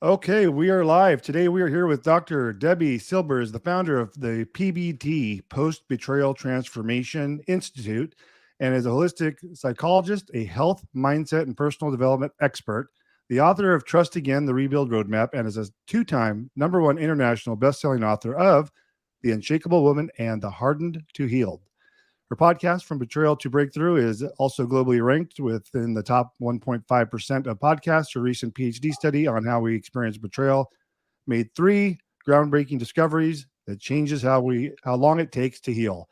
Okay, we are live. Today we are here with Dr. Debi Silber, is the founder of the PBT, Post Betrayal Transformation Institute, and is a holistic psychologist, a health, mindset, and personal development expert, the author of Trust Again, The Rebuild Roadmap, and is a two-time #1 international best-selling author of The Unshakable Woman and The Hardened to Healed. Her podcast, From Betrayal to Breakthrough, is also globally ranked within the top 1.5% of podcasts. Her recent PhD study on how we experience betrayal made 3 groundbreaking discoveries that changes how long it takes to heal.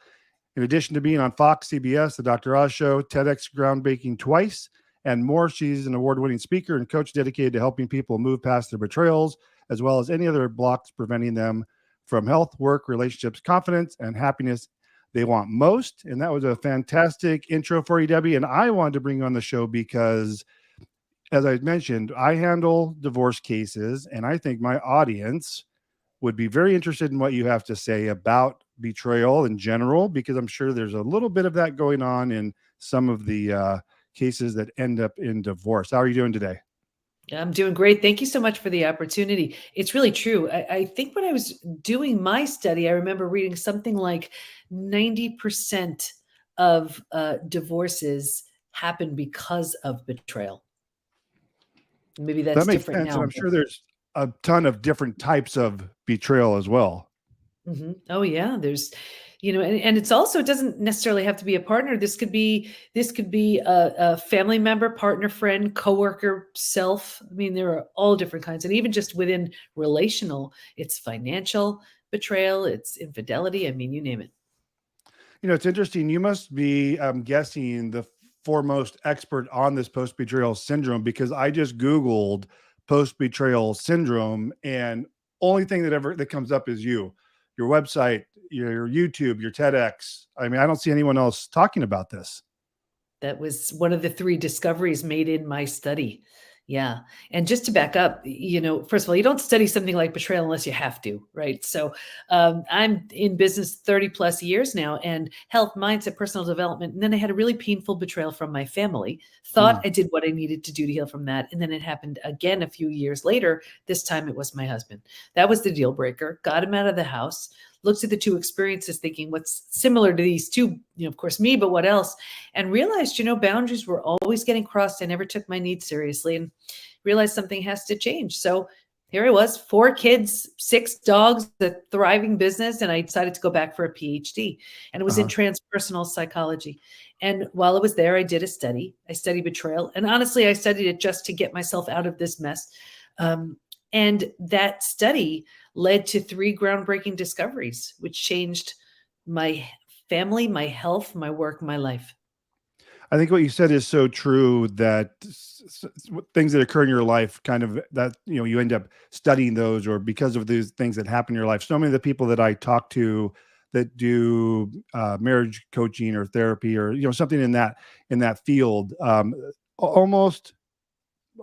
In addition to being on Fox, CBS, The Dr. Oz Show, TEDx groundbreaking twice, and more, she's an award-winning speaker and coach dedicated to helping people move past their betrayals, as well as any other blocks preventing them from health, work, relationships, confidence, and happiness they want most. And that was a fantastic intro for you, Debbie. And I wanted to bring you on the show because, as I mentioned, I handle divorce cases, and I think my audience would be very interested in what you have to say about betrayal in general, because I'm sure there's a little bit of that going on in some of the cases that end up in divorce. How are you doing today? I'm doing great. Thank you so much for the opportunity. It's really true. I think when I was doing my study, I remember reading something like 90% of divorces happen because of betrayal. Maybe That that's makes different sense. And now. I'm sure there's a ton of different types of betrayal as well. Oh yeah, there's, and it's also, it doesn't necessarily have to be a partner. This could be a family member, partner, friend, coworker, self. I mean, there are all different kinds, and even just within relational, it's financial betrayal, it's infidelity. I mean, you name it. It's interesting. You must be, I'm guessing, the foremost expert on this post betrayal syndrome, because I just Googled post betrayal syndrome, and only thing that comes up is your website, your YouTube, your TEDx. I mean, I don't see anyone else talking about this. That was one of the 3 discoveries made in my study. Yeah. And just to back up, first of all, you don't study something like betrayal unless you have to, right? So I'm in business 30 plus years now, and health, mindset, personal development. And then I had a really painful betrayal from my family. Thought Mm. I did what I needed to do to heal from that. And then it happened again a few years later. This time it was my husband. That was the deal breaker. Got him out of the house. Looked at the 2 experiences thinking, what's similar to these 2, of course, me, but what else? And realized, boundaries were always getting crossed. I never took my needs seriously, and realized something has to change. So here I was, 4 kids, 6 dogs, a thriving business. And I decided to go back for a PhD, and it was in Uh-huh. transpersonal psychology. And while I was there, I did a study. I studied betrayal. And honestly, I studied it just to get myself out of this mess. And that study led to 3 groundbreaking discoveries, which changed my family, my health, my work, my life. I think what you said is so true, that things that occur in your life, kind of that, you end up studying those, or because of these things that happen in your life. So many of the people that I talk to that do marriage coaching or therapy, or, something in that field, almost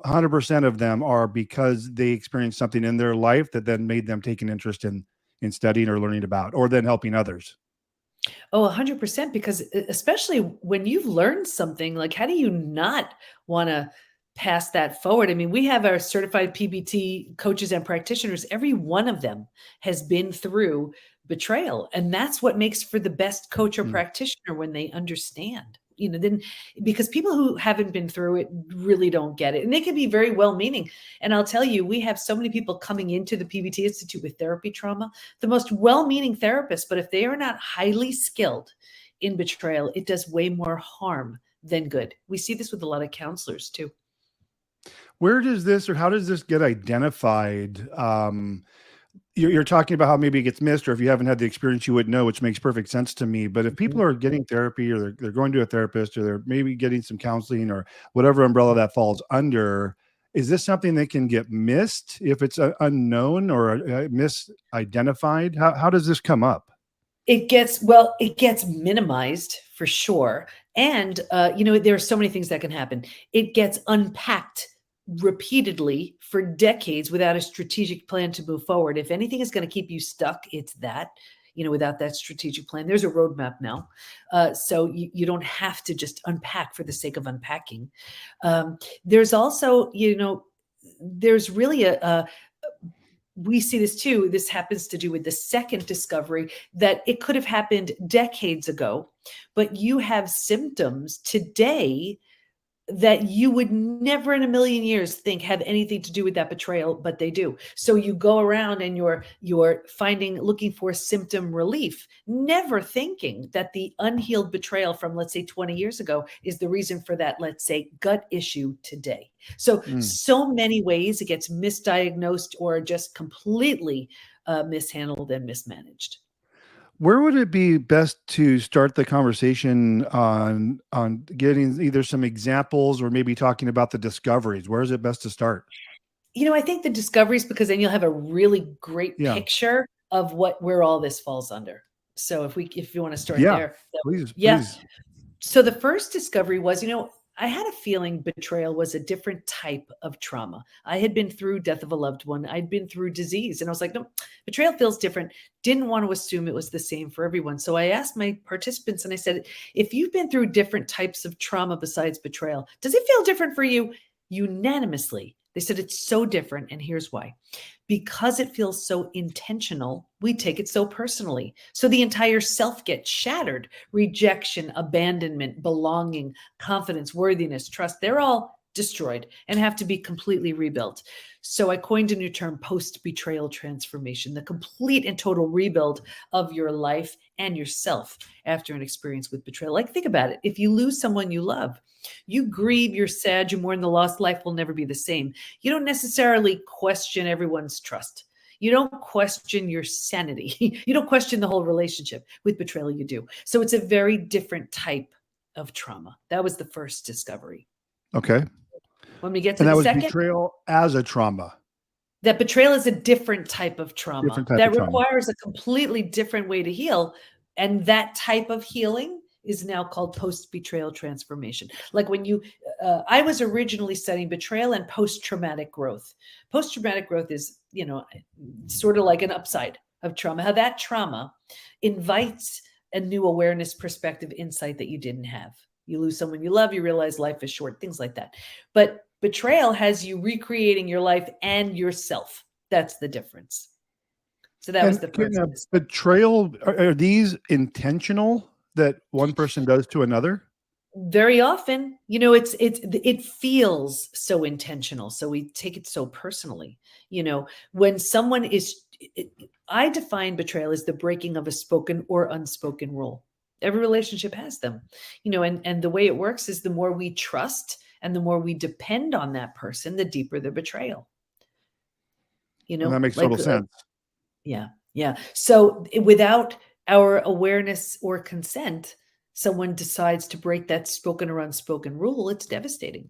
100% of them are because they experienced something in their life that then made them take an interest in studying or learning about, or then helping others. Oh, 100%. Because especially when you've learned something, like, how do you not want to pass that forward? I mean, we have our certified PBT coaches and practitioners. Every one of them has been through betrayal. And that's what makes for the best coach or Mm. practitioner, when they understand. Then, because people who haven't been through it really don't get it. And they can be very well meaning. And I'll tell you, we have so many people coming into the PBT Institute with therapy trauma, the most well-meaning therapists, but if they are not highly skilled in betrayal, it does way more harm than good. We see this with a lot of counselors too. Where does this, or how does this get identified? You're talking about how maybe it gets missed, or if you haven't had the experience, you wouldn't know, which makes perfect sense to me. But if people Mhm. are getting therapy, or they're going to a therapist, or they're maybe getting some counseling, or whatever umbrella that falls under, is this something that can get missed if it's unknown, or misidentified? How does this come up? It gets minimized for sure. And, there are so many things that can happen. It gets unpacked repeatedly for decades without a strategic plan to move forward. If anything is going to keep you stuck, it's that. Without that strategic plan, there's a roadmap now. So you don't have to just unpack for the sake of unpacking. There's also, there's really we see this too. This happens to do with the second discovery, that it could have happened decades ago, but you have symptoms today that you would never in a million years think have anything to do with that betrayal, but they do. So you go around and you're looking for symptom relief, never thinking that the unhealed betrayal from, let's say, 20 years ago is the reason for that, let's say, gut issue today. So many ways it gets misdiagnosed or just completely mishandled and mismanaged. Where would it be best to start the conversation on getting either some examples or maybe talking about the discoveries? Where is it best to start? I think the discoveries, because then you'll have a really great picture of where all this falls under. So if you want to start there. Please. So the first discovery was, I had a feeling betrayal was a different type of trauma. I had been through death of a loved one. I'd been through disease. And I was like, no, betrayal feels different. Didn't want to assume it was the same for everyone. So I asked my participants and I said, if you've been through different types of trauma besides betrayal, does it feel different for you? Unanimously, they said it's so different. And here's why. Because it feels so intentional, we take it so personally. So the entire self gets shattered. Rejection, abandonment, belonging, confidence, worthiness, trust, they're all destroyed and have to be completely rebuilt. So I coined a new term, post betrayal transformation, the complete and total rebuild of your life and yourself after an experience with betrayal. Like, think about it. If you lose someone you love, you grieve, you're sad, you mourn the loss, life will never be the same. You don't necessarily question everyone's trust. You don't question your sanity. You don't question the whole relationship. With betrayal, you do. So it's a very different type of trauma. That was the first discovery. Okay. When we get to the second, betrayal as a trauma. That betrayal is a different type of trauma that requires a completely different way to heal. And that type of healing is now called post-betrayal transformation. Like when I was originally studying betrayal and post-traumatic growth. Post-traumatic growth is, sort of like an upside of trauma, how that trauma invites a new awareness, perspective, insight that you didn't have. You lose someone you love, you realize life is short, things like that. But betrayal has you recreating your life and yourself. That's the difference. So that was the first. Betrayal, are these intentional that one person does to another? Very often, it feels so intentional. So we take it so personally. When someone I define betrayal as the breaking of a spoken or unspoken rule. Every relationship has them, and the way it works is the more we trust and the more we depend on that person, the deeper the betrayal. And that makes total sense. Yeah. So without our awareness or consent, someone decides to break that spoken or unspoken rule, it's devastating.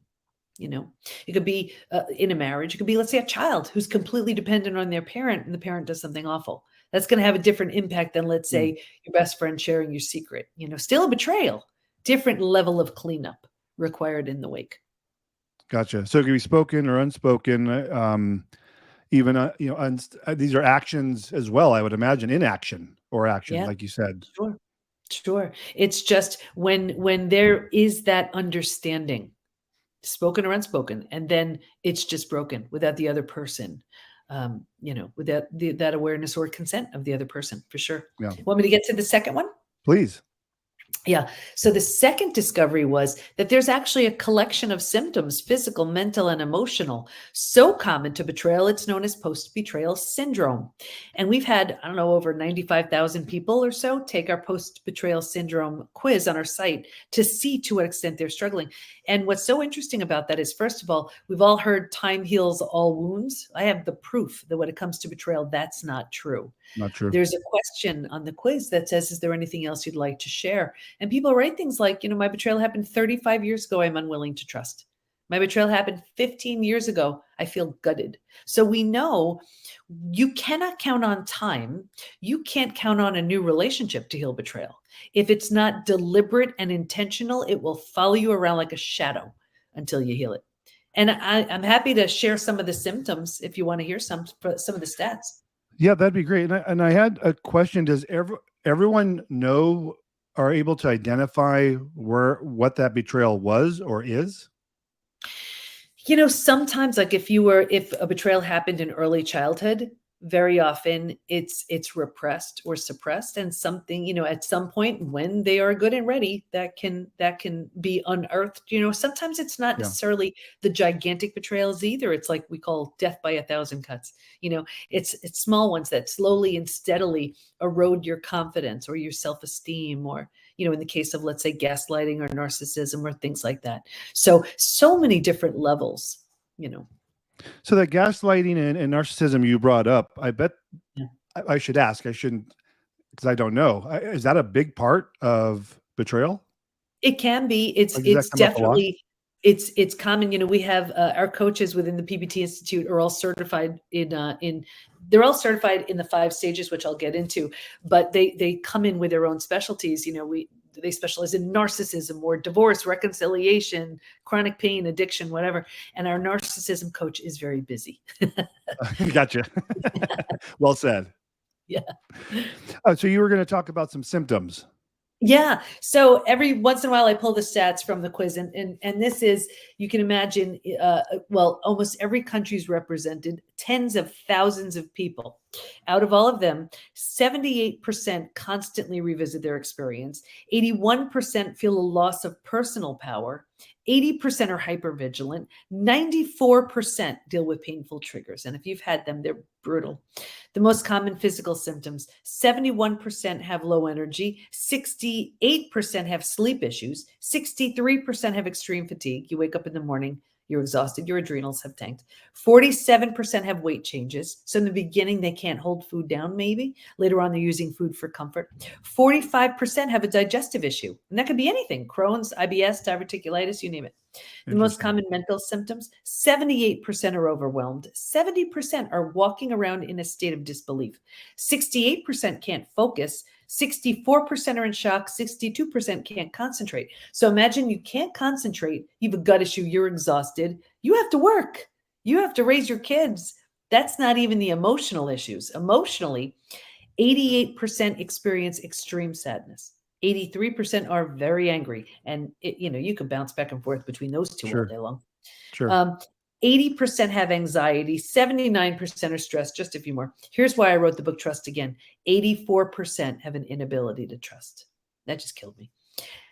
It could be in a marriage. It could be, let's say, a child who's completely dependent on their parent and the parent does something awful. That's going to have a different impact than, let's say, your best friend sharing your secret. Still a betrayal, different level of cleanup required in the wake. Gotcha. So it can be spoken or unspoken. Even these are actions as well, I would imagine, inaction or action, like you said. Sure. It's just when there is that understanding, spoken or unspoken, and then it's just broken without the other person, without that awareness or consent of the other person, for sure. Yeah. Want me to get to the second one? Please. Yeah. So the second discovery was that there's actually a collection of symptoms, physical, mental, and emotional, so common to betrayal, it's known as post-betrayal syndrome. And we've had, over 95,000 people or so take our post-betrayal syndrome quiz on our site to see to what extent they're struggling. And what's so interesting about that is, first of all, we've all heard time heals all wounds. I have the proof that when it comes to betrayal, that's not true. Not true. There's a question on the quiz that says, is there anything else you'd like to share? And people write things like, my betrayal happened 35 years ago. I'm unwilling to trust. My betrayal happened 15 years ago. I feel gutted. So we know you cannot count on time. You can't count on a new relationship to heal betrayal. If it's not deliberate and intentional, it will follow you around like a shadow until you heal it. And I'm happy to share some of the symptoms if you want to hear some of the stats. Yeah, that'd be great. And I had a question. Does everyone know, are able to identify what that betrayal was or is? Sometimes, like if a betrayal happened in early childhood, very often it's repressed or suppressed, and something, at some point when they are good and ready, that can be unearthed. Sometimes it's not Yeah. necessarily the gigantic betrayals either. It's like we call death by a thousand cuts. It's small ones that slowly and steadily erode your confidence or your self-esteem, or in the case of, let's say, gaslighting or narcissism or things like that. So many different levels, you know. So that gaslighting and narcissism you brought up, I bet Yeah. I should ask. I shouldn't, because I don't know. Is that a big part of betrayal? It can be. It's Like, does that it's come up a lot? definitely it's common. We have our coaches within the PBT Institute are all certified in they're all certified in the 5 stages, which I'll get into, but they come in with their own specialties. They specialize in narcissism or divorce, reconciliation, chronic pain, addiction, whatever. And our narcissism coach is very busy. Gotcha. Well said. Yeah. So you were going to talk about some symptoms. Yeah. So every once in a while, I pull the stats from the quiz, and this is, you can imagine, well, almost every country is represented, tens of thousands of people. Out of all of them, 78% constantly revisit their experience. 81% feel a loss of personal power. 80% are hypervigilant. 94% deal with painful triggers. And if you've had them, they're brutal. The most common physical symptoms: 71% have low energy, 68% have sleep issues, 63% have extreme fatigue. You wake up in the morning, you're exhausted, your adrenals have tanked. 47% have weight changes. So in the beginning, they can't hold food down, maybe. Later on, they're using food for comfort. 45% have a digestive issue. And that could be anything: Crohn's, IBS, diverticulitis, you name it. The most common mental symptoms: 78% are overwhelmed. 70% are walking around in a state of disbelief. 68% can't focus. 64% are in shock. 62% can't concentrate. So imagine you can't concentrate. You have a gut issue. You're exhausted. You have to work. You have to raise your kids. That's not even the emotional issues. Emotionally, 88% experience extreme sadness. 83% are very angry. And you can bounce back and forth between those two all day long. Sure. 80% have anxiety, 79% are stressed. Just a few more. Here's why I wrote the book Trust Again. 84% have an inability to trust. That just killed me.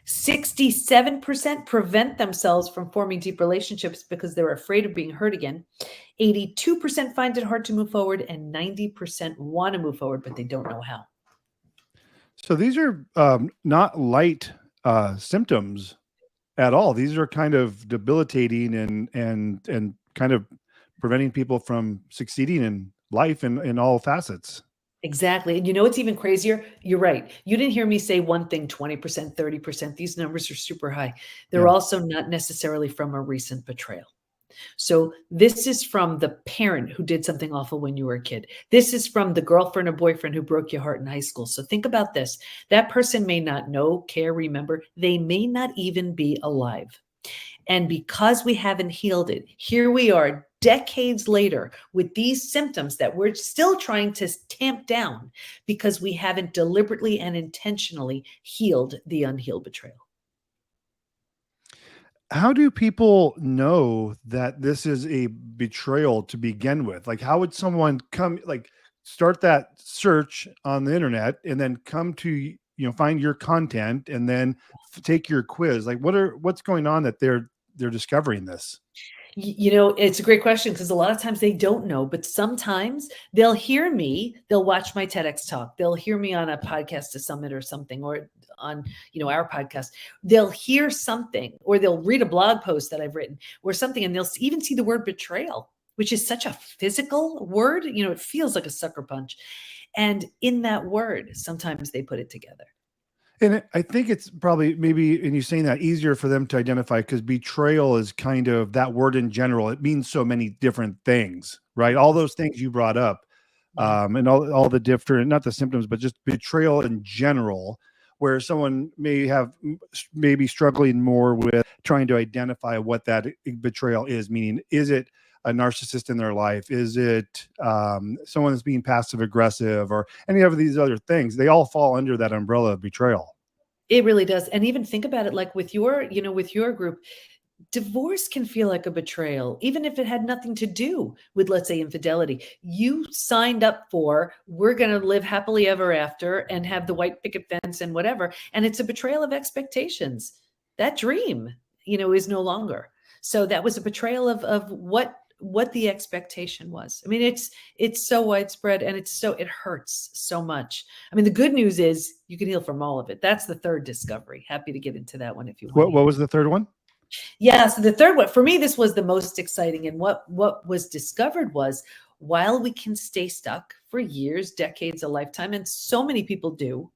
67% prevent themselves from forming deep relationships because they're afraid of being hurt again. 82% find it hard to move forward, and 90% want to move forward, but they don't know how. So these are not light symptoms at all. These are kind of debilitating and kind of preventing people from succeeding in life in all facets. Exactly. And what's even crazier? You're right. You didn't hear me say one thing, 20%, 30%. These numbers are super high. They're also not necessarily from a recent betrayal. So this is from the parent who did something awful when you were a kid. This is from the girlfriend or boyfriend who broke your heart in high school. So think about this. That person may not know, care, remember. They may not even be alive. And because we haven't healed it, here we are decades later with these symptoms that we're still trying to tamp down because we haven't deliberately and intentionally healed the unhealed betrayal. How do people know that this is a betrayal to begin with? Like, how would someone start that search on the internet and then come to, find your content and then take your quiz? Like, what's going on that they're discovering this? It's a great question, because a lot of times they don't know, but sometimes they'll hear me, they'll watch my TEDx talk, they'll hear me on a podcast, a summit or something, or on, our podcast. They'll hear something, or they'll read a blog post that I've written or something, and they'll even see the word betrayal, which is such a physical word. It feels like a sucker punch. And in that word, sometimes they put it together. And I think it's probably maybe, in you saying that, easier for them to identify, because betrayal is kind of that word in general. It means so many different things, right? All those things you brought up, and all the different, not the symptoms, but just betrayal in general, where someone maybe struggling more with trying to identify what that betrayal is. Meaning, is it a narcissist in their life? Is it someone that's being passive aggressive, or any of these other things? They all fall under that umbrella of betrayal. It really does. And even think about it, like with your group, Divorce can feel like a betrayal, even if it had nothing to do with, let's say, infidelity. You signed up for, we're going to live happily ever after and have the white picket fence and whatever. And it's a betrayal of expectations. That dream, is no longer. So that was a betrayal of what the expectation was. I mean, it's so widespread, and it hurts so much. I mean, the good news is you can heal from all of it. That's the third discovery. Happy to get into that one if you want. What was the third one? Yeah. So the third one, for me, this was the most exciting. And what was discovered was, while we can stay stuck for years, decades, a lifetime, and so many people do,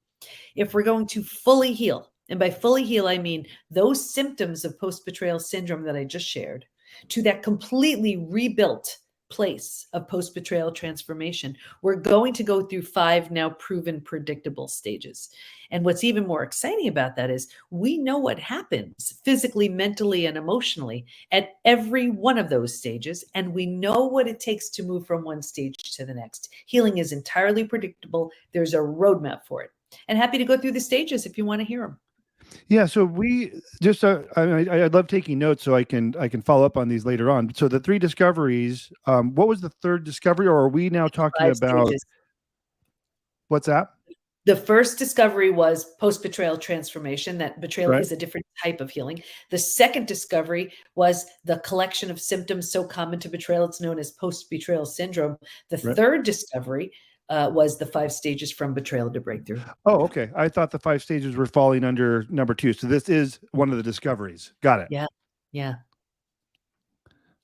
if we're going to fully heal, and by fully heal, I mean those symptoms of post-betrayal syndrome that I just shared, to that completely rebuilt place of post-betrayal transformation, we're going to go through 5 now proven predictable stages. And what's even more exciting about that is we know what happens physically, mentally, and emotionally at every one of those stages. And we know what it takes to move from one stage to the next. Healing is entirely predictable. There's a roadmap for it. And happy to go through the stages if you want to hear them. Yeah, so we just I love taking notes so I can follow up on these later on. So the 3 discoveries, what was the third discovery, or are we now talking 5 about stages. What's that? The first discovery was post-betrayal transformation, that betrayal Right. is a different type of healing. The second discovery was the collection of symptoms so common to betrayal, it's known as post-betrayal syndrome. The Right. third discovery was the 5 stages from betrayal to breakthrough. Oh, okay. I thought the 5 stages were falling under number 2. So this is one of the discoveries. Got it. Yeah. Yeah.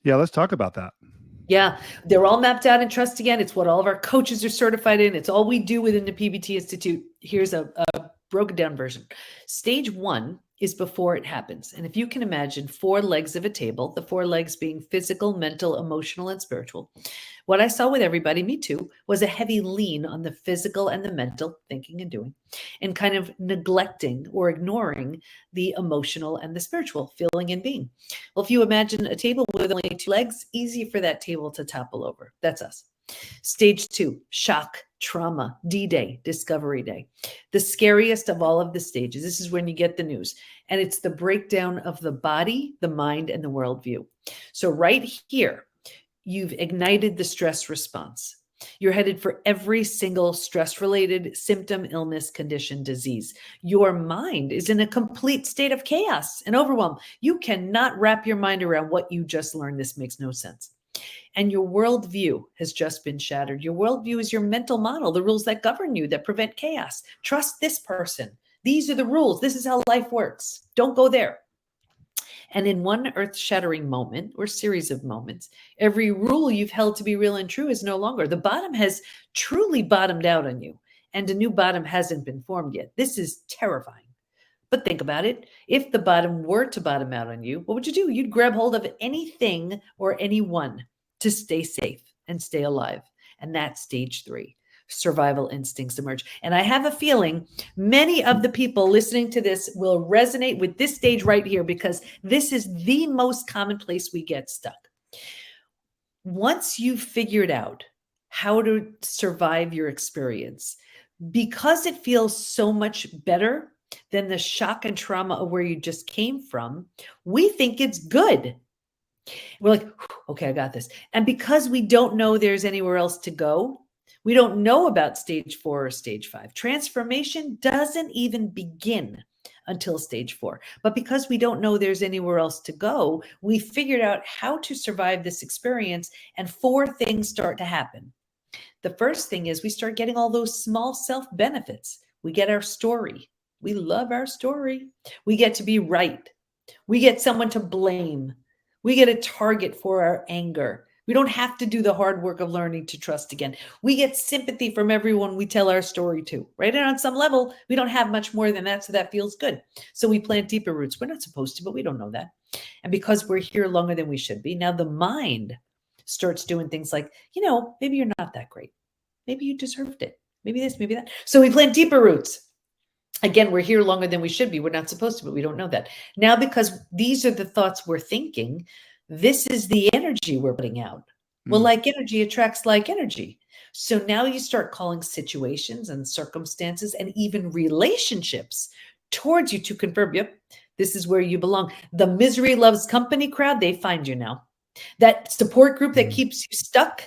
Yeah, let's talk about that. Yeah, they're all mapped out in Trust Again. It's what all of our coaches are certified in. It's all we do within the PBT Institute. Here's a broken down version. Stage 1 is before it happens. And if you can imagine 4 legs of a table, the 4 legs being physical, mental, emotional, and spiritual. What I saw with everybody, me too, was a heavy lean on the physical and the mental, thinking and doing, and kind of neglecting or ignoring the emotional and the spiritual, feeling and being. Well, if you imagine a table with only 2 legs, easy for that table to topple over. That's us. Stage 2, shock, trauma, D-Day, discovery day. The scariest of all of the stages. This is when you get the news. And it's the breakdown of the body, the mind, and the worldview. So right here, you've ignited the stress response. You're headed for every single stress-related symptom, illness, condition, disease. Your mind is in a complete state of chaos and overwhelm. You cannot wrap your mind around what you just learned. This makes no sense. And your worldview has just been shattered. Your worldview is your mental model, the rules that govern you, that prevent chaos. Trust this person. These are the rules. This is how life works. Don't go there. And in one earth-shattering moment or series of moments, every rule you've held to be real and true is no longer. The bottom has truly bottomed out on you, and a new bottom hasn't been formed yet. This is terrifying. But think about it. If the bottom were to bottom out on you, what would you do? You'd grab hold of anything or anyone to stay safe and stay alive. And that's stage 3. Survival instincts emerge. And I have a feeling many of the people listening to this will resonate with this stage right here, because this is the most common place we get stuck. Once you've figured out how to survive your experience, because it feels so much better than the shock and trauma of where you just came from, we think it's good. We're like, okay, I got this. And because we don't know there's anywhere else to go, we don't know about stage 4 or stage 5. Transformation doesn't even begin until stage 4. But because we don't know there's anywhere else to go, we figured out how to survive this experience, and 4 things start to happen. The first thing is we start getting all those small self benefits. We get our story. We love our story. We get to be right. We get someone to blame. We get a target for our anger. We don't have to do the hard work of learning to trust again. We get sympathy from everyone we tell our story to, right? And on some level, we don't have much more than that, so that feels good. So we plant deeper roots. We're not supposed to, but we don't know that. And because we're here longer than we should be, now the mind starts doing things like, maybe you're not that great. Maybe you deserved it. Maybe this, maybe that. So we plant deeper roots. Again, we're here longer than we should be. We're not supposed to, but we don't know that. Now, because these are the thoughts we're thinking, this is the energy we're putting out. Well, like energy attracts like energy. So now you start calling situations and circumstances and even relationships towards you to confirm, yep, This is where you belong. The misery loves company crowd, they find you now. That support group that keeps you stuck,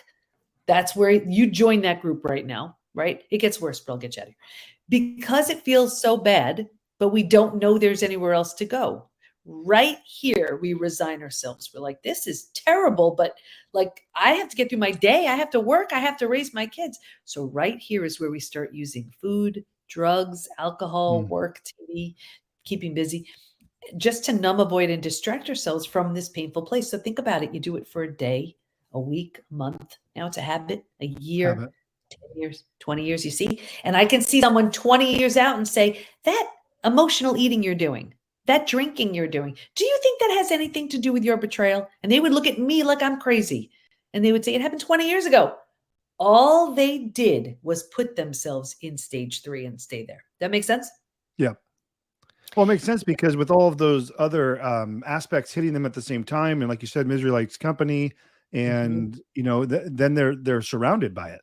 that's where you join that group right now, right? It gets worse, but I'll get you out of here. Because it feels so bad, but we don't know there's anywhere else to go. Right here, we resign ourselves. We're like, this is terrible, but like, I have to get through my day. I have to work. I have to raise my kids. So right here is where we start using food, drugs, alcohol, work, TV, keeping busy, just to numb, avoid, and distract ourselves from this painful place. So think about it. You do it for a day, a week, a month. Now it's a habit, a year, Habit. 10 years, 20 years, you see? And I can see someone 20 years out and say, that emotional eating you're doing, that drinking you're doing, do you think that has anything to do with your betrayal? And they would look at me like I'm crazy. And they would say, it happened 20 years ago. All they did was put themselves in stage 3 and stay there. That makes sense? Yeah. Well, it makes sense because with all of those other aspects hitting them at the same time, and like you said, misery likes company, and you know, then they're surrounded by it.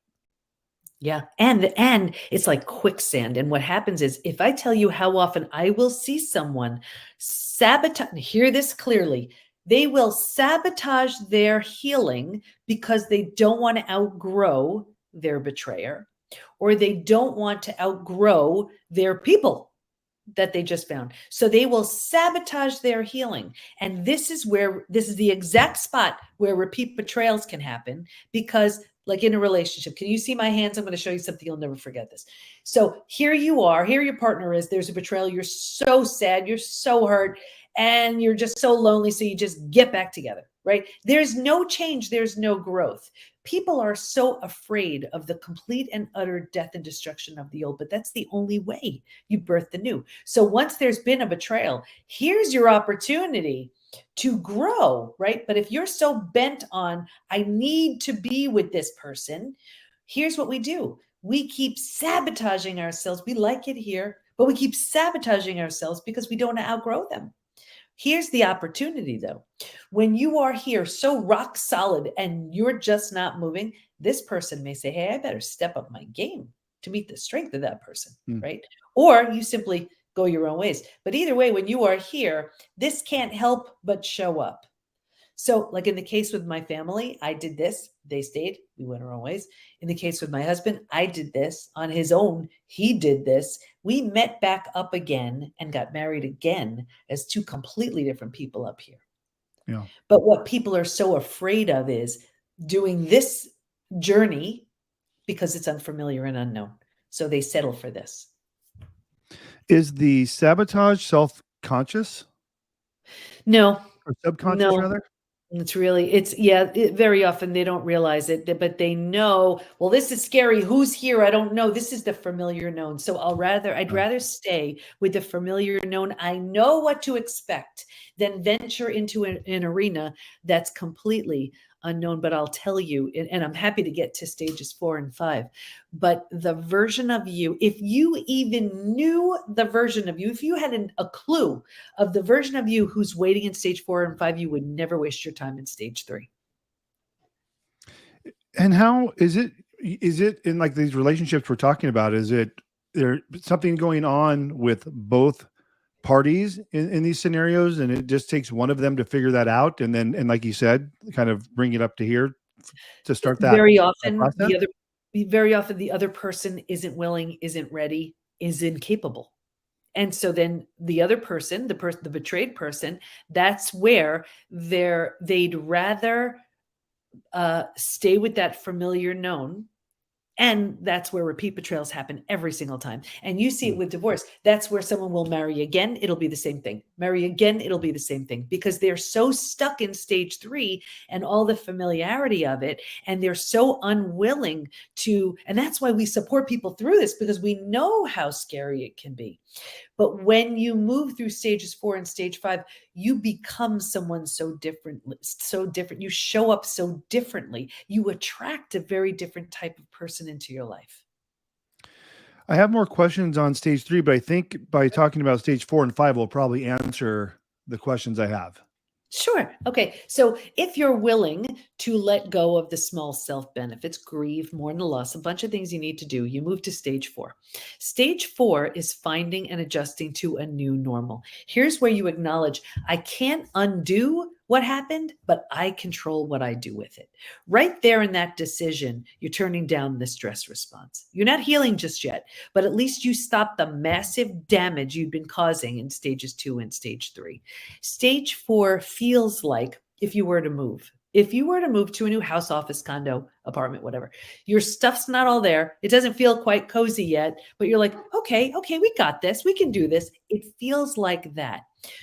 Yeah. And it's like quicksand. And what happens is, if I tell you how often I will see someone sabotage, hear this clearly, they will sabotage their healing because they don't want to outgrow their betrayer, or they don't want to outgrow their people that they just found. So they will sabotage their healing. And this is the exact spot where repeat betrayals can happen, because like in a relationship, can you see my hands? I'm going to show you something. You'll never forget this. So here you are, here your partner is, there's a betrayal. You're so sad. You're so hurt and you're just so lonely. So you just get back together, right? There's no change. There's no growth. People are so afraid of the complete and utter death and destruction of the old, but that's the only way you birth the new. So once there's been a betrayal, here's your opportunity to grow, right? But if you're so bent on, I need to be with this person, here's what we do. We keep sabotaging ourselves. We like it here, but we keep sabotaging ourselves because we don't outgrow them. Here's the opportunity though. When you are here so rock solid and you're just not moving, this person may say, hey, I better step up my game to meet the strength of that person, right? Or you simply go your own ways. But either way, when you are here, this can't help but show up. So like in the case with my family, I did this, they stayed, we went our own ways. In the case with my husband, I did this on his own, he did this. We met back up again and got married again as two completely different people up here. Yeah. But what people are so afraid of is doing this journey because it's unfamiliar and unknown. So they settle for this. Is the sabotage self-conscious? No. Or subconscious, rather? Very often they don't realize it, but they know, well, this is scary. Who's here? I don't know. This is the familiar known. So I'd rather stay with the familiar known. I know what to expect than venture into an arena that's completely unknown. But I'll tell you, and I'm happy to get to stages 4 and 5, but the version of you, if you even knew the version of you, if you had a clue of the version of you who's waiting in stage 4 and 5, you would never waste your time in stage 3. And how is it in like these relationships we're talking about? Is there something going on with both parties in these scenarios, and it just takes one of them to figure that out, and like you said, kind of bring it up to here to start that very often process? the other person isn't willing, isn't ready, is incapable. And so then the other person, the betrayed person, that's where they'd rather stay with that familiar known. And that's where repeat betrayals happen every single time. And you see it with divorce. That's where someone will marry again. It'll be the same thing. Marry again. It'll be the same thing, because they're so stuck in stage 3 and all the familiarity of it. And they're so unwilling to, and that's why we support people through this, because we know how scary it can be. But when you move through stages 4 and stage 5, you become someone so different. You show up so differently. You attract a very different type of person into your life. I have more questions on stage 3, but I think by talking about stage 4 and 5, we'll probably answer the questions I have. Sure. Okay. So if you're willing to let go of the small self benefits, grieve, mourn the loss, a bunch of things you need to do. You move to stage 4. Stage 4 is finding and adjusting to a new normal. Here's where you acknowledge, I can't undo what happened, but I control what I do with it. Right there in that decision, you're turning down the stress response. You're not healing just yet, but at least you stop the massive damage you've been causing in stages 2 and stage 3. Stage 4 feels like if you were to move. If you were to move to a new house, office, condo, apartment, whatever, your stuff's not all there. It doesn't feel quite cozy yet, but you're like, okay, we got this. We can do this. It feels like that.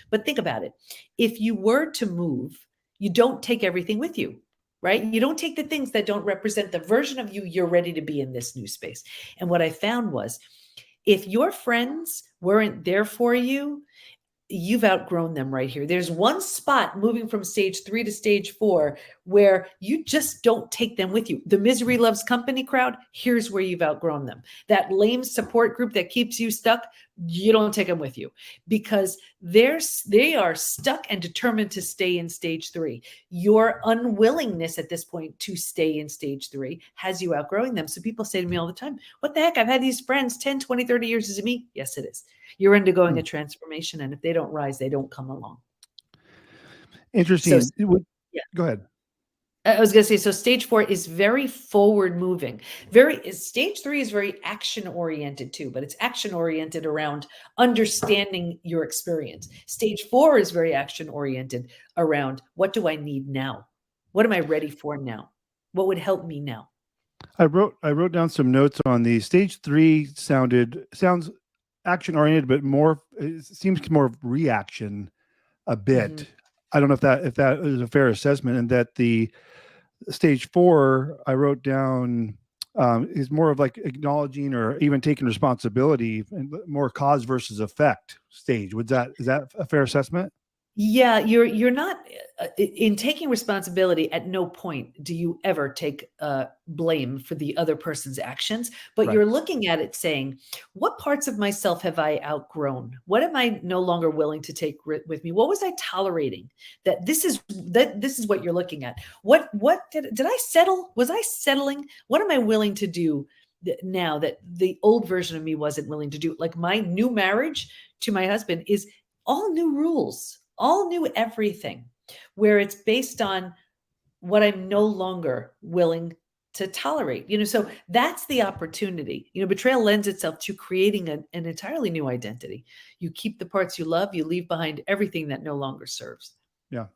But think about it. If you were to move, you don't take everything with you, right? You don't take the things that don't represent the version of you you're ready to be in this new space. And what I found was, if your friends weren't there for you, you've outgrown them right here. There's one spot moving from stage 3 to stage 4 where you just don't take them with you. The misery loves company crowd, here's where you've outgrown them. That lame support group that keeps you stuck, you don't take them with you because they are stuck and determined to stay in stage 3. Your unwillingness at this point to stay in stage 3 has you outgrowing them. So people say to me all the time, what the heck? I've had these friends 10, 20, 30 years. Is it me? Yes, it is. You're undergoing a transformation. And if they don't rise, they don't come along. Interesting. So, yeah. Go ahead. I was going to say, so stage 4 is very forward moving. Stage 3 is very action oriented too, but it's action oriented around understanding your experience. Stage 4 is very action oriented around, what do I need now? What am I ready for now? What would help me now? I wrote down some notes on the stage 3. Sounds action oriented, but it seems more reaction a bit. Mm-hmm. I don't know if that is a fair assessment, and that the stage 4 I wrote down is more of like acknowledging or even taking responsibility, and more cause versus effect stage. Is that a fair assessment? Yeah, you're not in taking responsibility. At no point do you ever take blame for the other person's actions, but Right. you're looking at it saying, what parts of myself have I outgrown? What am I no longer willing to take with me? What was I tolerating? This is what you're looking at. What did I settle? Was I settling? What am I willing to do now that the old version of me wasn't willing to do? Like my new marriage to my husband is all new rules, all new everything, where it's based on what I'm no longer willing to tolerate. So that's the opportunity. Betrayal lends itself to creating an entirely new identity. You keep the parts you love, you leave behind everything that no longer serves. Yeah.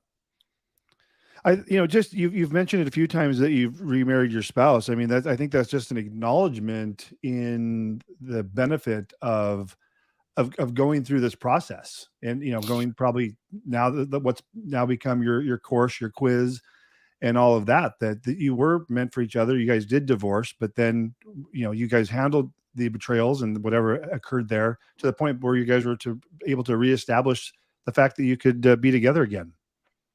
You've mentioned it a few times that you've remarried your spouse. I mean, I think that's just an acknowledgement in the benefit of going through this process, and going probably now that what's now become your course, your quiz, and all of that you were meant for each other. You guys did divorce, but then you guys handled the betrayals and whatever occurred there to the point where you guys were able to reestablish the fact that you could be together again.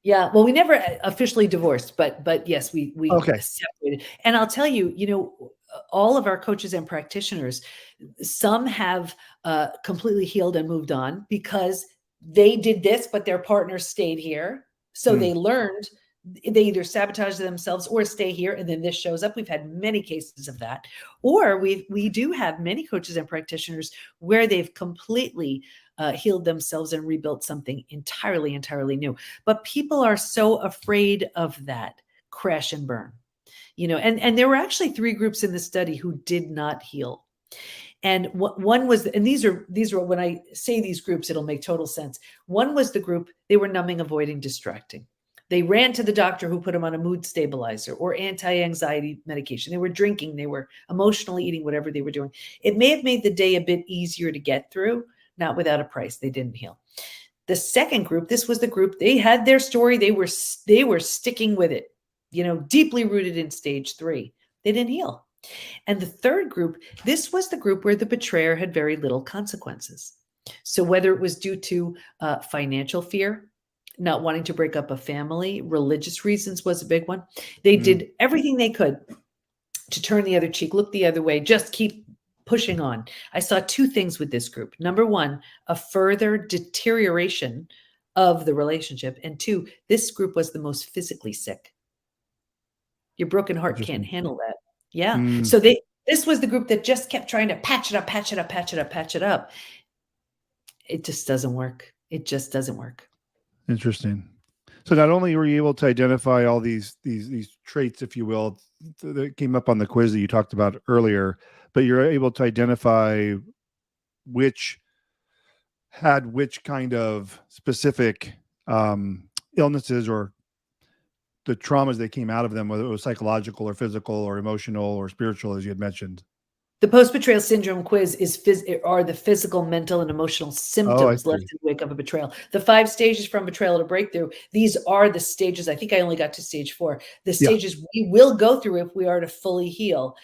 Yeah, well, we never officially divorced, but yes, we Okay. separated. And I'll tell you, all of our coaches and practitioners, some have completely healed and moved on because they did this, but their partner stayed here. So they learned, they either sabotage themselves or stay here, and then this shows up. We've had many cases of that. Or we do have many coaches and practitioners where they've completely healed themselves and rebuilt something entirely new. But people are so afraid of that crash and burn. And there were actually 3 groups in the study who did not heal. And one was, and these are when I say these groups, it'll make total sense. One was the group, they were numbing, avoiding, distracting. They ran to the doctor who put them on a mood stabilizer or anti-anxiety medication. They were drinking, they were emotionally eating, whatever they were doing. It may have made the day a bit easier to get through, not without a price. They didn't heal. The second group, this was the group, they had their story. They were sticking with it, deeply rooted in stage 3. They didn't heal. And the third group, this was the group where the betrayer had very little consequences. So whether it was due to financial fear, not wanting to break up a family, religious reasons was a big one. They did everything they could to turn the other cheek, look the other way, just keep pushing on. I saw 2 things with this group. Number 1, a further deterioration of the relationship. And 2, this group was the most physically sick. Your broken heart can't Interesting. handle that. Yeah. Mm, So this was the group that just kept trying to patch it up, patch it up, patch it up, patch it up. It just doesn't work. It just doesn't work. interesting. So not only were you able to identify all these traits, if you will, that came up on the quiz that you talked about earlier, but you're able to identify which had which kind of specific illnesses or the traumas that came out of them, whether it was psychological or physical or emotional or spiritual, as you had mentioned. The Post Betrayal Syndrome quiz are the physical, mental, and emotional Oh, I symptoms left see. in the wake of a betrayal. The 5 stages from betrayal to breakthrough. These are the stages. I think I only got to stage 4. The Yeah. stages we will go through if we are to fully heal,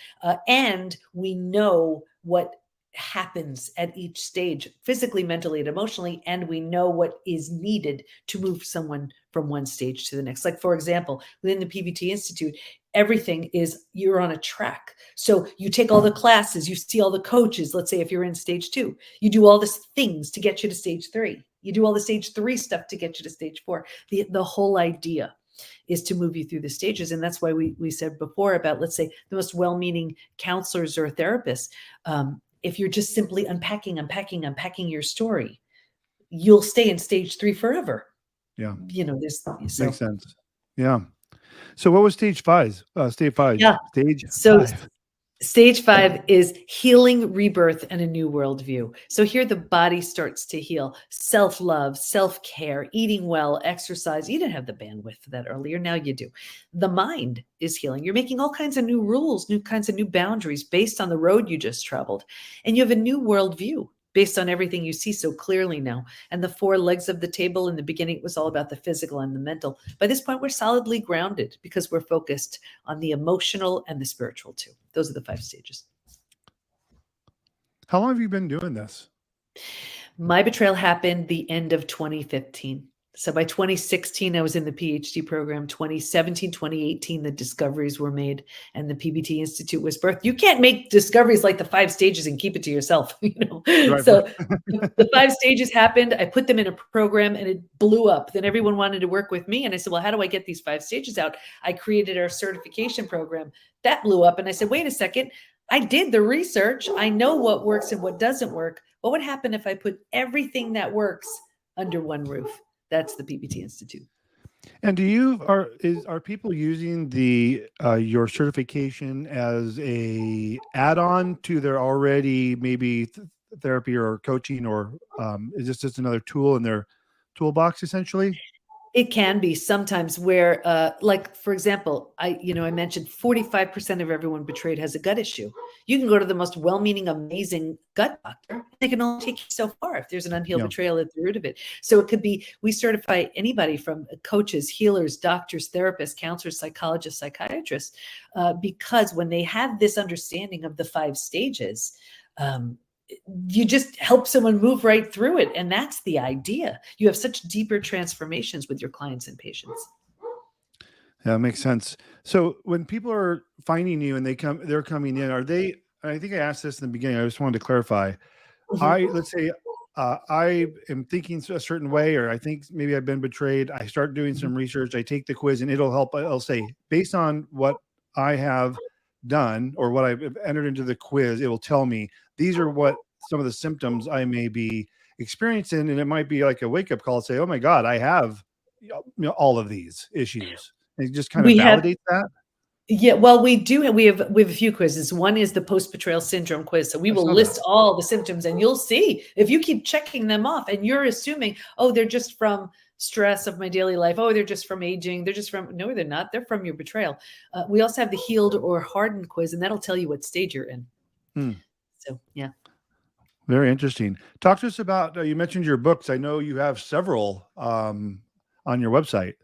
and we know what happens at each stage, physically, mentally, and emotionally, and we know what is needed to move someone from one stage to the next. Like, for example, within the PBT Institute, everything is you're on a track. So you take all the classes, you see all the coaches. Let's say if you're in stage 2, you do all these things to get you to stage 3. You do all the stage 3 stuff to get you to stage 4. The whole idea is to move you through the stages. And that's why we said before about, let's say, the most well-meaning counselors or therapists. If you're just simply unpacking your story, you'll stay in stage 3 forever. Yeah. Makes sense. Yeah. So what was stage 5? Stage 5. Yeah. Stage So 5. stage 5 is healing, rebirth, and a new worldview. So here the body starts to heal. Self-love, self-care, eating well, exercise. You didn't have the bandwidth for that earlier. Now you do. The mind is healing. You're making all kinds of new rules, new kinds of new boundaries based on the road you just traveled. And you have a new worldview based on everything you see so clearly now. And the 4 legs of the table in the beginning, it was all about the physical and the mental. By this point, we're solidly grounded because we're focused on the emotional and the spiritual too. Those are the 5 stages. How long have you been doing this? My betrayal happened the end of 2015. So by 2016, I was in the PhD program. 2017, 2018, the discoveries were made and the PBT Institute was birthed. You can't make discoveries like the 5 stages and keep it to yourself, Right. So the 5 stages happened. I put them in a program and it blew up. Then everyone wanted to work with me. And I said, well, how do I get these 5 stages out? I created our certification program. That blew up. And I said, wait a second. I did the research. I know what works and what doesn't work. What would happen if I put everything that works under one roof? That's the PBT Institute. And are people using the your certification as a add-on to their already maybe therapy or coaching, or is this just another tool in their toolbox essentially? It can be sometimes where, like, for example, I mentioned 45% of everyone betrayed has a gut issue. You can go to the most well-meaning, amazing gut doctor. They can only take you so far if there's an unhealed betrayal at the root of it. So it could be, we certify anybody from coaches, healers, doctors, therapists, counselors, psychologists, psychiatrists, because when they have this understanding of the 5 stages, you just help someone move right through it. And that's the idea. You have such deeper transformations with your clients and patients. Yeah, that makes sense. So when people are finding you and they're coming in, I think I asked this in the beginning. I just wanted to clarify. Let's say I am thinking a certain way, or I think maybe I've been betrayed. I start doing some research. I take the quiz and it'll help. I'll say, based on what I have done or what I've entered into the quiz, it will tell me these are what some of the symptoms I may be experiencing. And it might be like a wake-up call to say, oh my God, I have all of these issues. And it just kind of validates that. Yeah, well, we have a few quizzes. One is the Post Betrayal Syndrome quiz. So we will list all the symptoms and you'll see if you keep checking them off and you're assuming, oh, they're just from stress of my daily life. Oh, they're just from aging. No, they're not. They're from your betrayal. We also have the Healed or Hardened quiz, and that'll tell you what stage you're in. So, yeah. Very interesting. Talk to us about, you mentioned your books. I know you have several on your website.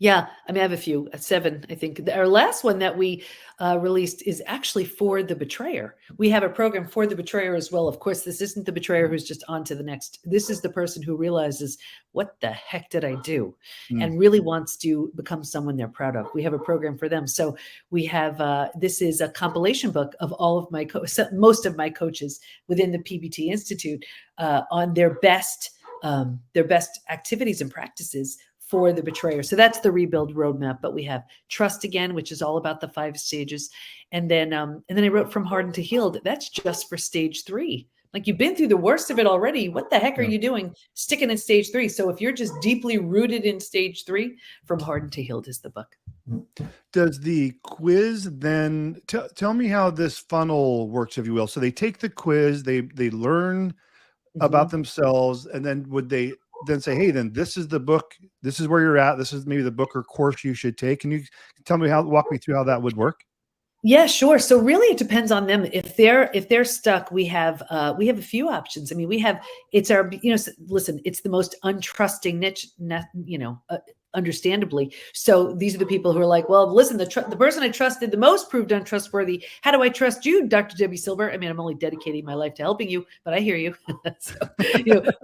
Yeah, I mean, I have a few, 7, I think. Our last one that we released is actually for the betrayer. We have a program for the betrayer as well. Of course, this isn't the betrayer who's just on to the next. This is the person who realizes, what the heck did I do? And really wants to become someone they're proud of. We have a program for them. So we have, this is a compilation book of all of most of my coaches within the PBT Institute on their best activities and practices for the betrayer. So that's the rebuild roadmap. But we have trust again, which is all about the 5 stages. And then I wrote From Hardened to Healed. That's just for stage 3. Like, you've been through the worst of it already. What the heck are you doing sticking in stage 3? So if you're just deeply rooted in stage 3, From Hardened to Healed is the book. Does the quiz then tell me how this funnel works, if you will? So they take the quiz, they learn about themselves, and then would they then say, hey, then this is the book, this is where you're at, this is maybe the book or course you should take? Can you walk me through how that would work? Yeah, sure. So really, it depends on them. If they're stuck, we have a few options. I mean, it's our, listen, it's the most untrusting niche, understandably. So these are the people who are like, well, listen, the person I trusted the most proved untrustworthy. How do I trust you, Dr. Debi Silber? I mean, I'm only dedicating my life to helping you, but I hear you. So,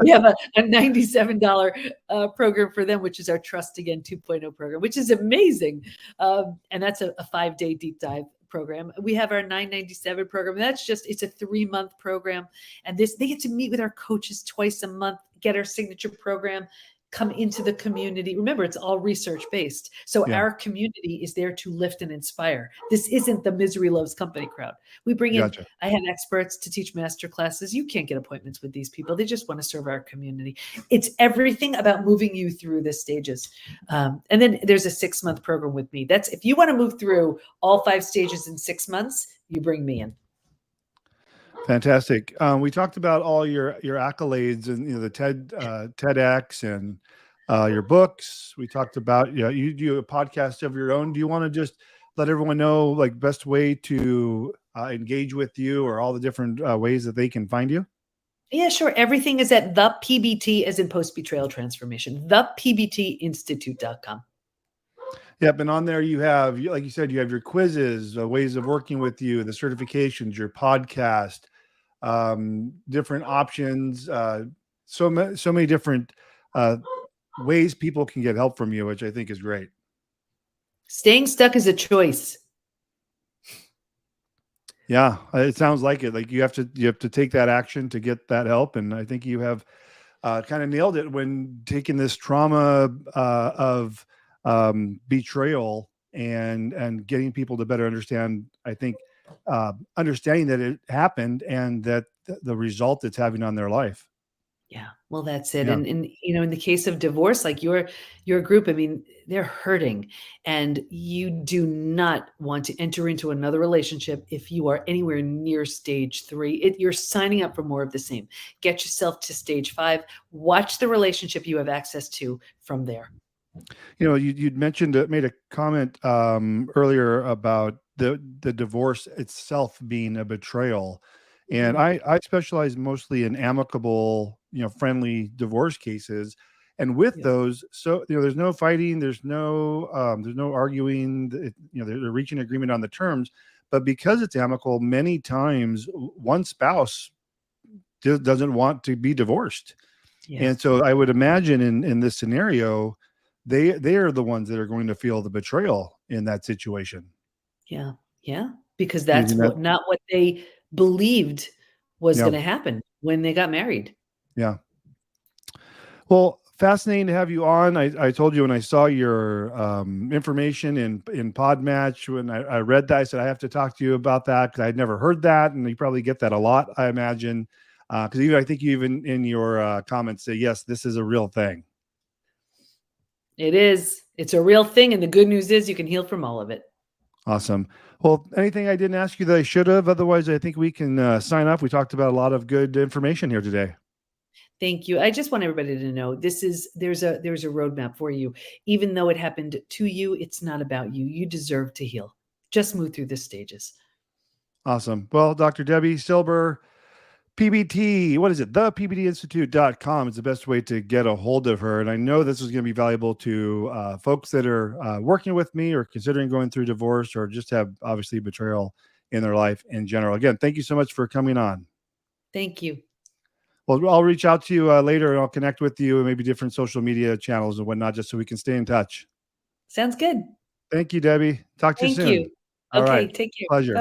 we have a $97 program for them, which is our Trust Again 2.0 program, which is amazing. And that's a 5-day deep dive program. We have our $997 program. It's a 3-month program. And they get to meet with our coaches twice a month, get our signature program, come into the community. Remember, it's all research-based. So our community is there to lift and inspire. This isn't the misery loves company crowd. We bring in, I have experts to teach master classes. You can't get appointments with these people. They just want to serve our community. It's everything about moving you through the stages. And then there's a 6-month program with me. That's if you want to move through all 5 stages in 6 months, you bring me in. Fantastic. We talked about all your accolades and the TEDx and your books. We talked about you do a podcast of your own. Do you want to just let everyone know like best way to engage with you, or all the different ways that they can find you? Yeah, sure. Everything is at the PBT, as in Post Betrayal Transformation, thepbtinstitute.com. Yep. And on there you have, like you said, you have your quizzes, ways of working with you, the certifications, your podcast, different options, so many different ways people can get help from you, which I think is great. Staying stuck is a choice. Yeah, it sounds like it. Like you have to take that action to get that help. And I think you have kind of nailed it when taking this trauma of betrayal and getting people to better understand, I think, understanding that it happened and that the result it's having on their life. Yeah, well, that's it. Yeah. And in the case of divorce, like your group, I mean, they're hurting, and you do not want to enter into another relationship if you are anywhere near stage 3. You're signing up for more of the same. Get yourself to stage 5. Watch the relationship you have access to from there. You'd mentioned, made a comment earlier about the divorce itself being a betrayal. And I specialize mostly in amicable, friendly divorce cases. And with those, so, there's no fighting, there's no arguing, they're reaching agreement on the terms. But because it's amicable, many times one spouse doesn't want to be divorced. Yeah. And so I would imagine in this scenario, they are the ones that are going to feel the betrayal in that situation. Yeah. Yeah. Because that's not what they believed was going to happen when they got married. Yeah. Well, fascinating to have you on. I told you when I saw your information in Podmatch, when I read that, I said, I have to talk to you about that because I'd never heard that. And you probably get that a lot, I imagine. Because I think you even in your comments say, yes, this is a real thing. It is. It's a real thing. And the good news is you can heal from all of it. Awesome. Well, anything I didn't ask you that I should have? Otherwise, I think we can sign off. We talked about a lot of good information here today. Thank you. I just want everybody to know there's a roadmap for you. Even though it happened to you, it's not about you. You deserve to heal. Just move through the stages. Awesome. Well, Dr. Debi Silber, PBT, what is it? thepbtinstitute.com is the best way to get a hold of her. And I know this is going to be valuable to folks that are working with me or considering going through divorce or just have obviously betrayal in their life in general. Again, thank you so much for coming on. Thank you. Well, I'll reach out to you later and I'll connect with you and maybe different social media channels and whatnot, just so we can stay in touch. Sounds good. Thank you, Debi. Talk to you soon. Thank you. All okay, right. take care. Pleasure. Bye.